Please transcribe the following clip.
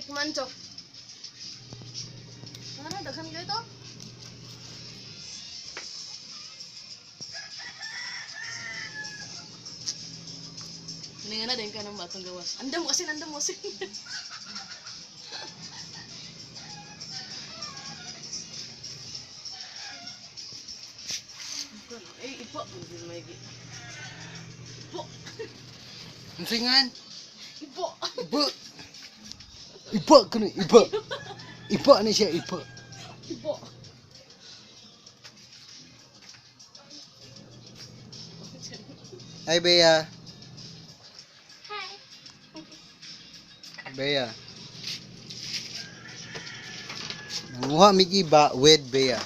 Kumanchok. Ano, daghan kayo to? Hindi nga na din ka ng batong gawas. Andam mo kasi. Ipo. Ipo. Unsingan? Ipo. Iba. Iba ka na, iba. Iba na siya, iba. Ipo. Ay, Bea. Bea. Nanguha mig iba with Bea.